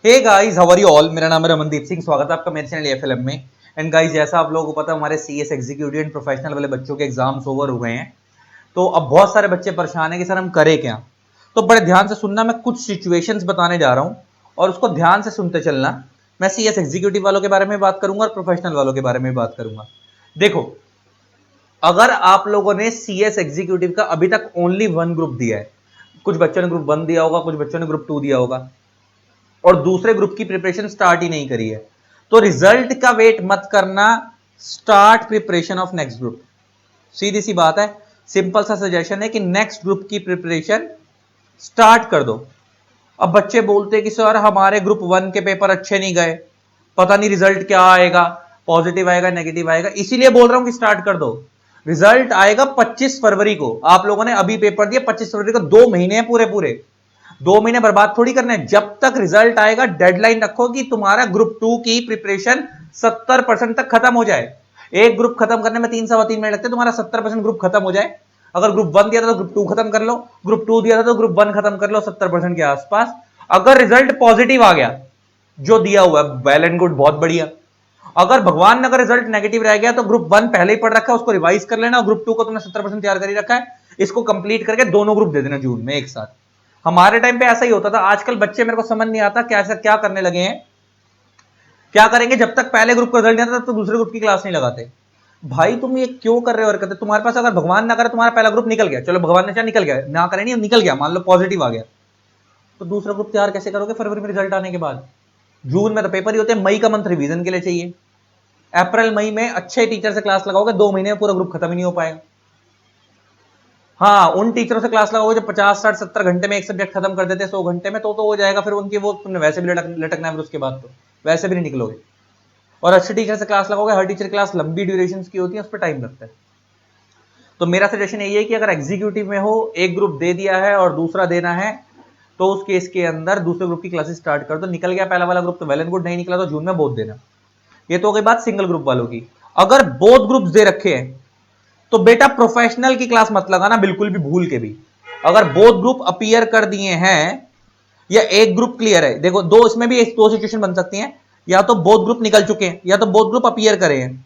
Hey guys, how are you all. मेरा नाम है रमनदीप सिंह। स्वागत है आपका मेरे चैनल एएफएलएम में। एंड गाइस, जैसा आप लोगों को पता है, हमारे सीएस एग्जीक्यूटिव एंड प्रोफेशनल वाले बच्चों के एग्जाम्स ओवर हो गए हैं। तो अब बहुत सारे बच्चे परेशान हैं कि सर हम करें क्या। तो बड़े ध्यान से सुनना, मैं कुछ सिचुएशंस बताने जा रहा हूं और उसको ध्यान से सुनते चलना। मैं सीएस एग्जीक्यूटिव वालों के बारे में बात करूंगा और प्रोफेशनल वालों के बारे में बात करूंगा। देखो, अगर आप लोगों ने सीएस एग्जीक्यूटिव का अभी तक ओनली वन ग्रुप दिया है, कुछ बच्चों ने ग्रुप 1 दिया होगा, कुछ बच्चों ने ग्रुप 2 दिया होगा और दूसरे ग्रुप की प्रिपरेशन स्टार्ट ही नहीं करी है, तो रिजल्ट का वेट मत करना। Start preparation of next group. सीधी सी बात है, सिंपल सा सजेशन है कि नेक्स्ट ग्रुप की प्रिपरेशन स्टार्ट कर दो। अब बच्चे बोलते हैं कि सर हमारे ग्रुप 1 के पेपर अच्छे नहीं गए, पता नहीं रिजल्ट क्या आएगा, पॉजिटिव आएगा नेगेटिव आएगा। इसीलिए बोल रहा हूं कि स्टार्ट कर दो। रिजल्ट आएगा 25 फरवरी को। आप लोगों ने अभी पेपर दिया 25 फरवरी को, 2 महीने हैं पूरे पूरे। 2 महीने बर्बाद थोड़ी करने। जब तक रिजल्ट आएगा डेडलाइन रखो कि तुम्हारा ग्रुप 2 की प्रिपरेशन 70% तक खत्म हो जाए। एक ग्रुप खत्म करने में 3 सवा 3 महीने लगते, तुम्हारा 70% ग्रुप खत्म हो जाए। अगर ग्रुप 1 दिया था तो ग्रुप 2 खत्म कर लो, ग्रुप 2 दिया था तो ग्रुप 1 खत्म कर लो 70% के आसपास। अगर रिजल्ट पॉजिटिव आ गया, जो दिया हुआ है, वेल एंड गुड, बहुत बढ़िया। अगर भगवान ने अगर रिजल्ट नेगेटिव रह गया तो ग्रुप 1 पहले ही पढ़ रखा है, उसको रिवाइज कर लेना। ग्रुप 2 को तुमने 70% तैयार कर ही रखा है, इसको कंप्लीट करके दोनों ग्रुप दे देना जून में एक साथ। हमारे टाइम पे ऐसा ही होता था। आजकल बच्चे, मेरे को समझ नहीं आता क्या करने लगे हैं। क्या करेंगे, जब तक पहले ग्रुप का रिजल्ट नहीं आता तब तक दूसरे ग्रुप की क्लास नहीं लगाते। भाई तुम ये क्यों कर रहे हो हरकतें। तुम्हारे पास अगर भगवान ना करे तुम्हारा पहला ग्रुप निकल गया, चलो भगवान ने चाहे निकल गया, ना करे नहीं निकल गया, मान लो पॉजिटिव आ गया, तो दूसरा ग्रुप तैयार कैसे करोगे फरवरी में रिजल्ट आने के बाद। जून में तो पेपर ही होते हैं, मई का मंथ रिवीजन के लिए चाहिए। अप्रैल मई में अच्छे टीचर से क्लास लगाओगे, 2 महीने में पूरा ग्रुप खत्म ही नहीं हो पाएगा। हाँ, उन टीचरों से क्लास लगाओगे जो 50 60 70 घंटे में एक सब्जेक्ट खत्म कर देते हैं 100 घंटे में, तो हो जाएगा फिर उनकी वो। तुमने वैसे भी लटकना है फिर उसके बाद, तो वैसे भी नहीं निकलोगे। और अच्छे टीचर से क्लास लगाओगे, हर टीचर क्लास लंबी ड्यूरेशन की होती है, उस पर टाइम लगता है। तो मेरा सजेशन यही है कि अगर एग्जीक्यूटिव में हो, एक ग्रुप दे दिया है और दूसरा देना है, तो उस केस के अंदर दूसरे ग्रुप की क्लासेस स्टार्ट कर दो। निकल गया पहला वाला ग्रुप तो वेल एंड गुड, नहीं निकला तो जून में बोध देना। ये तो हो गई बात सिंगल ग्रुप वालों की। अगर बोथ ग्रुप्स दे रखे हैं तो बेटा प्रोफेशनल की क्लास मत लगाना बिल्कुल भी, भूल के भी। अगर बोथ ग्रुप अपीयर कर दिए हैं या एक ग्रुप क्लियर है, देखो दो, इसमें भी दो सिचुएशन बन सकती हैं। या तो बोथ ग्रुप निकल चुके हैं या तो बोथ ग्रुप अपीयर करे हैं,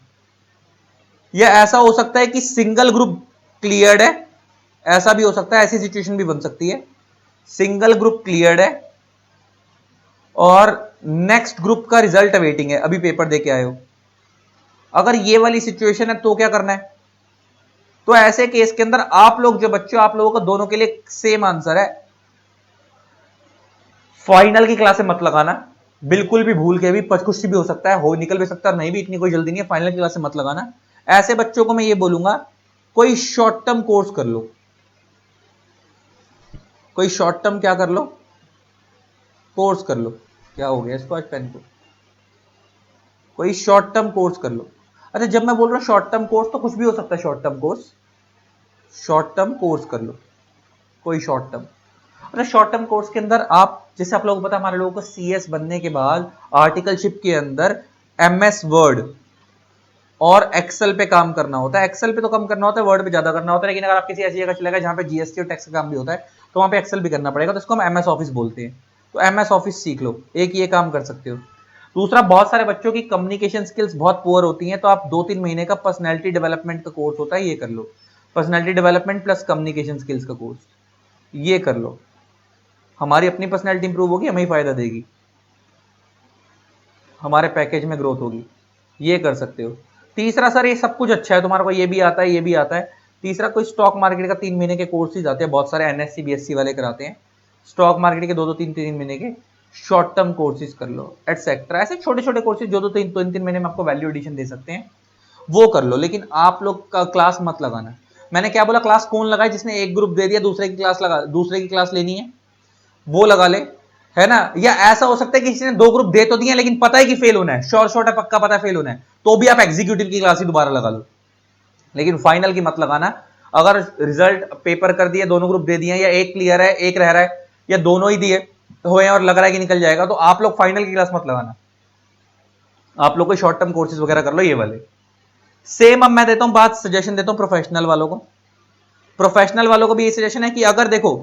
या ऐसा हो सकता है कि सिंगल ग्रुप क्लियर्ड है, ऐसा भी हो सकता है। ऐसी सिचुएशन भी बन सकती है, सिंगल ग्रुप क्लियर्ड है और नेक्स्ट ग्रुप का रिजल्ट अवेटिंग है, अभी पेपर दे के आए हो। अगर ये वाली सिचुएशन है तो क्या करना है, तो ऐसे केस के अंदर आप लोग जो बच्चों, आप लोगों का दोनों के लिए सेम आंसर है, फाइनल की क्लासे मत लगाना बिल्कुल भी, भूल के भी। कुछ भी हो सकता है, हो निकल भी सकता है, नहीं भी, इतनी कोई जल्दी नहीं है। फाइनल की क्लासे मत लगाना। ऐसे बच्चों को मैं ये बोलूंगा, कोई शॉर्ट टर्म कोर्स कर लो। कोई शॉर्ट टर्म क्या कर लो, कोर्स कर लो। क्या हो गया इसको आज पेन को। कोई शॉर्ट टर्म कोर्स कर लो। अच्छा, जब मैं बोल रहा हूं शॉर्ट टर्म कोर्स तो कुछ भी हो सकता है। Short term course, short term course कर लो, कोई शॉर्ट टर्म। अच्छा, शॉर्ट टर्म कोर्स के अंदर आप, जैसे आप लोगों को पता है, हमारे लोगों को सीएस बनने के बाद आर्टिकलशिप के अंदर एमएस वर्ड और एक्सेल पे काम करना होता है। एक्सेल पे तो कम करना होता है, वर्ड पे ज्यादा करना होता है। लेकिन अगर आप किसी ऐसी जगह चले गए जहां पे जीएसटी और टैक्स का काम भी होता है, तो वहां पे एक्सेल भी करना पड़ेगा, तो इसको हम एमएस ऑफिस बोलते हैं। तो एमएस ऑफिस सीख लो, एक ये काम कर सकते हो। दूसरा, बहुत सारे बच्चों की कम्युनिकेशन स्किल्स बहुत पुअर होती हैं, तो आप 2 3 महीने का पर्सनैलिटी डेवलपमेंट का कोर्स होता है, ये कर लो। Personality development plus communication skills का कोर्स, ये कर लो। हमारी अपनी पर्सनैलिटी इंप्रूव होगी, हमें ही फायदा देगी, हमारे पैकेज में ग्रोथ होगी, ये कर सकते हो। तीसरा, सर ये सब कुछ अच्छा है, तुम्हारे को ये भी आता है, ये भी आता है। तीसरा, कोई स्टॉक मार्केट का 3 महीने के कोर्सेज आते हैं, बहुत सारे एनएससी बीएससी वाले कराते हैं। स्टॉक मार्केट के 2 2 3 3 महीने के शॉर्ट टर्म कोर्सेज कर लो, एटसेट्रा। ऐसे छोटे छोटे कोर्सेज जो 2 3 महीने में आपको वैल्यू एडिशन दे सकते हैं, वो कर लो। लेकिन आप लोग का क्लास मत लगाना। मैंने क्या बोला, क्लास कौन लगाए, जिसने एक ग्रुप दे दिया, दूसरे की क्लास लेनी है वो लगा ले, है ना। या ऐसा हो सकता है कि किसी ने 2 ग्रुप दे तो दिए लेकिन पता है कि फेल होना है, श्योर शॉट है, पक्का पता है फेल होना है, तो भी आप एग्जीक्यूटिव की क्लास ही दोबारा लगा लो। लेकिन फाइनल की मत लगाना। अगर रिजल्ट पेपर कर दिए, दोनों ग्रुप दे दिए, या एक क्लियर है एक रह रहा है, या दोनों ही दिए हुए और लग रहा है कि निकल जाएगा, तो आप लोग फाइनल की क्लास मत लगाना। आप लोग को शॉर्ट टर्म कोर्सेज वगैरह कर लो, ये वाले। सेम अब मैं देता हूं बात, सजेशन देता हूं प्रोफेशनल वालों को। प्रोफेशनल वालों को भी ये सजेशन है कि अगर देखो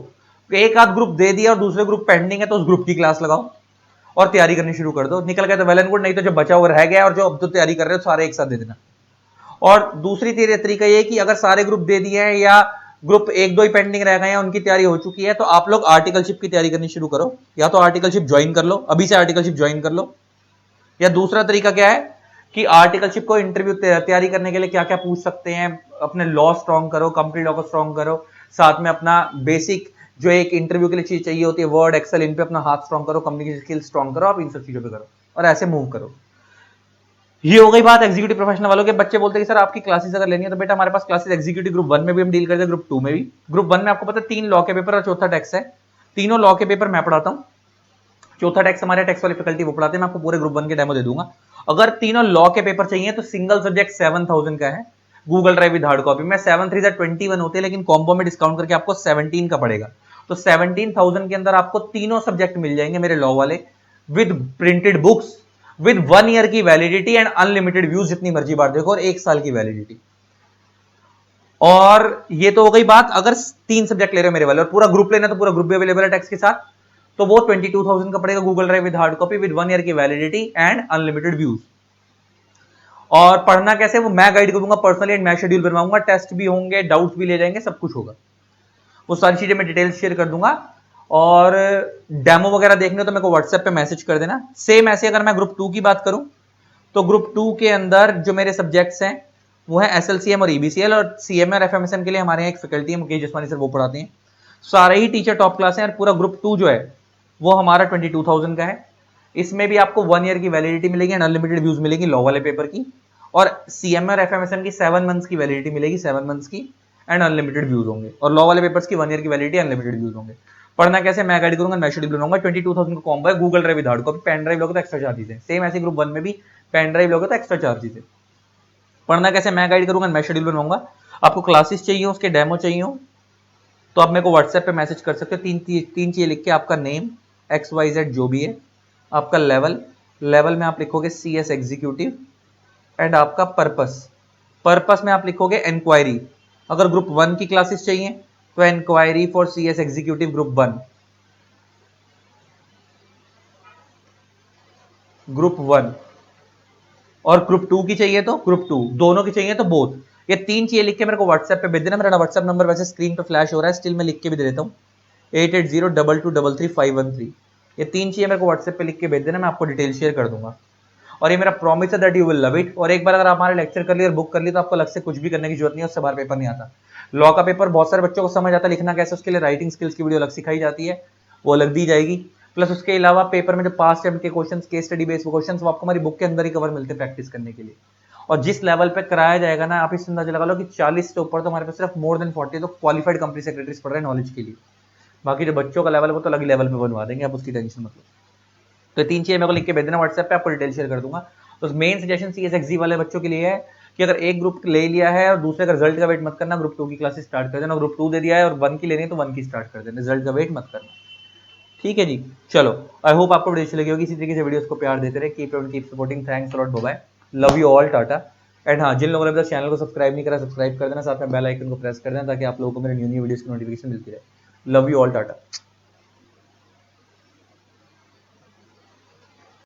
एक आध ग्रुप दे दिया और दूसरे ग्रुप पेंडिंग है, तो उस ग्रुप की क्लास लगाओ। और तैयारी करनी शुरू कर दो। निकल गया तो वेल एंड गुड, नहीं तो जो बचा हुआ रह गया और जो अब तो तैयारी कर रहे हो सारे एक साथ दे देना। और दूसरी तरीका ये कि अगर सारे ग्रुप दे दिए हैं या ग्रुप एक दो ही पेंडिंग रह गए हैं, उनकी तैयारी हो चुकी है, तो आप लोग आर्टिकलशिप की तैयारी करनी शुरू करो। या तो आर्टिकलशिप ज्वाइन कर लो, अभी से आर्टिकलशिप ज्वाइन कर लो। या दूसरा तरीका क्या है कि आर्टिकलशिप को इंटरव्यू तैयारी करने के लिए क्या क्या पूछ सकते हैं, अपने लॉ स्ट्रॉन्ग करो, कंप्लीट लॉ को स्ट्रॉन्ग करो, साथ में अपना बेसिक जो एक इंटरव्यू के लिए चीज चाहिए होती है, वर्ड एक्सेल, इन पे अपना हाथ स्ट्रॉन्ग करो, कम्युनिकेशन स्किल स्ट्रॉन्ग करो, आप इन सब चीजों पे करो और ऐसे मूव करो। ये हो गई बात एग्जीक्यूटिव प्रोफेशनल वालों के। बच्चे बोलते हैं कि सर आपकी क्लासेस अगर लेनी है तो बेटा हमारे पास क्लासेस एग्जीक्यूटिव ग्रुप 1 में भी हम डील करते हैं, ग्रुप 2 में भी। ग्रुप 1 में आपको पता है 3 लॉ के पेपर और चौथा टैक्स है। तीनों लॉ के पेपर मैं पढ़ाता हूं, चौथा टैक्स हमारे टैक्स वाली फैकल्टी वो पढ़ाते हैं। मैं आपको पूरे ग्रुप 1 के डेमो दे दूंगा। अगर तीनों लॉ के पेपर चाहिए तो सिंगल सब्जेक्ट 7000 का है, Google drive with hard copy में। 7 3 21 होते हैं, लेकिन कॉम्बो में डिस्काउंट करके आपको 17 का पड़ेगा। तो 17,000 के अंदर आपको तीनों सब्जेक्ट मिल जाएंगे मेरे लॉ वाले, with printed books, with 1 year की वैलिडिटी एंड अनलिमिटेड व्यूज, जितनी मर्जी बार देखो, और 1 साल की वैलिडिटी। और ये तो हो गई बात अगर 3 सब्जेक्ट ले रहे हो मेरे वाले, और पूरा ग्रुप लेना तो पूरा ग्रुप भी अवेलेबल है टैक्स के साथ, तो वो 22,000 का पड़ेगा, Google drive with hard copy, with 1 year की वैलिडिटी एंड अनलिमिटेड व्यूज। और पढ़ना कैसे वो मैं गाइड करूंगा पर्सनली, एंड मैं शेड्यूल बनवाऊंगा, टेस्ट भी होंगे, डाउट्स भी ले जाएंगे, सब कुछ होगा। वो सारी चीजें मैं डिटेल्स शेयर कर दूंगा। और डेमो वगैरह देखने तो मेरे को व्हाट्सएप पे मैसेज कर देना। सेम ऐसे अगर मैं ग्रुप 2 की बात करूं तो ग्रुप 2 के अंदर जो मेरे सब्जेक्ट्स हैं वो है एसएलसीएम और ईबीसीएल, और सीएमए और एफएमएसएम के लिए हमारे यहाँ एक फैकल्टी है मुकेश जसवानी सर, वो पढ़ाते हैं। सारे ही टीचर टॉप क्लास हैं, और पूरा ग्रुप 2 जो है वो हमारा 22,000 का है। इसमें भी आपको 1 ईयर की वैलिडिटी मिलेगी एंड अनलिमिटेड व्यूज मिलेगी लॉ वाले पेपर की, और सीएमए और एफएमएसएम की 7 मंथ्स की वैलिडिटी मिलेगी, 7 मंथ्स की, एंड अनलिमिटेड व्यूज होंगे। और लॉ वाले पेपर्स की 1 ईयर की वैलिडिटी, अनलिमिटेड व्यूज होंगे। पढ़ना कैसे मैं गाइड करूंगा, मैं शेड्यूल बनाऊंगा। 22,000 का कॉम्बो है, Google drive with hard copy, pen drive लोगे तो एक्स्ट्रा चार्जेस है। सेम ऐसे ग्रुप 1 में भी पेन ड्राइव लोगे तो एक्स्ट्रा चार्जेस है। पढ़ना कैसे मैं गाइड करूंगा, मैं शेड्यूल बनवाऊंगा। आपको क्लासेस चाहिए, उसके डेमो चाहिए हो तो आप मेरे को व्हाट्सएप पे मैसेज कर सकते हो। तीन चीजें लिख के, आपका नेम, XYZ जो भी है, आपका लेवल में आप लिखोगे CS एग्जीक्यूटिव, एंड आपका पर्पस में आप लिखोगे इंक्वायरी। अगर ग्रुप 1 की क्लासेस चाहिए तो inquiry for CS executive group 1, और ग्रुप 2 की चाहिए तो ग्रुप 2, दोनों की चाहिए तो बोथ। ये 3 चीजें लिख के मेरे को व्हाट्सएप पे भेज देना। मेरा व्हाट्सएप नंबर वैसे स्क्रीन पे फ्लैश हो रहा है, स्टिल मैं लिख के भी दे देता हूँ, 8802233513। ये 3 चीजें मेरे को व्हाट्सएप पे लिख के भेज देना, मैं आपको डिटेल शेयर कर दूंगा। और ये मेरा प्रॉमिस है that you will love it. और एक बार अगर आप हमारे लेक्चर कर लिए और बुक कर लिए तो आपको अलग से कुछ भी करने की जरूरत नहीं है, उससे बाहर पेपर नहीं आता। लॉ का पेपर बहुत सारे बच्चों को समझ आता है, लिखना कैसे, उसके लिए राइटिंग स्किल्स की वीडियो अलग सिखाई जाती है, वो अलग दी जाएगी। प्लस उसके अलावा पेपर में जो पास्ट टाइम के questions, case study based questions, वो आपको हमारी बुक के अंदर ही कवर मिलते हैं प्रैक्टिस करने के लिए। और जिस लेवल पे कराया जाएगा ना, आप इस अंदाजा लगा लो कि 40 से ऊपर तो हमारे पास सिर्फ मोर देन 40 तो क्वालिफाइड कंपनी सेक्रेटरीज पढ़ रहे हैं नॉलेज के लिए। बाकी जो बच्चों का लेवल है वो तो अलग लेवल पे बनवा देंगे, आप उसकी टेंशन मत लो। तो 3 चीजें मेरे को लिख के भेज देना व्हाट्सएप पे, आपको डिटेल शेयर कर दूंगा। तो मेन सजेशन CSXG वाले बच्चों के लिए है कि अगर एक ग्रुप ले लिया है और दूसरे का रिजल्ट का वेट मत करना, ग्रुप 2 की क्लासेस स्टार्ट कर देना। ग्रुप 2 दे दिया है और 1 की लेनी है तो 1 की स्टार्ट कर देना, रिजल्ट का वेट मत करना। ठीक है जी, चलो, आई होप आपको वीडियो अच्छी लगी होगी। इसी तरीके से वीडियोस को प्यार देते रहे, keep supporting, thanks a lot, bye bye, love you all, tata. And हाँ, जिन लोगों ने अभी चैनल को सब्सक्राइब नहीं करा, सब्सक्राइब कर देना, साथ में बेल आइकन को प्रेस कर देना ताकि आप लोगों को मेरे न्यू वीडियोस की नोटिफिकेशन मिलती रहे। Love you all, Tata.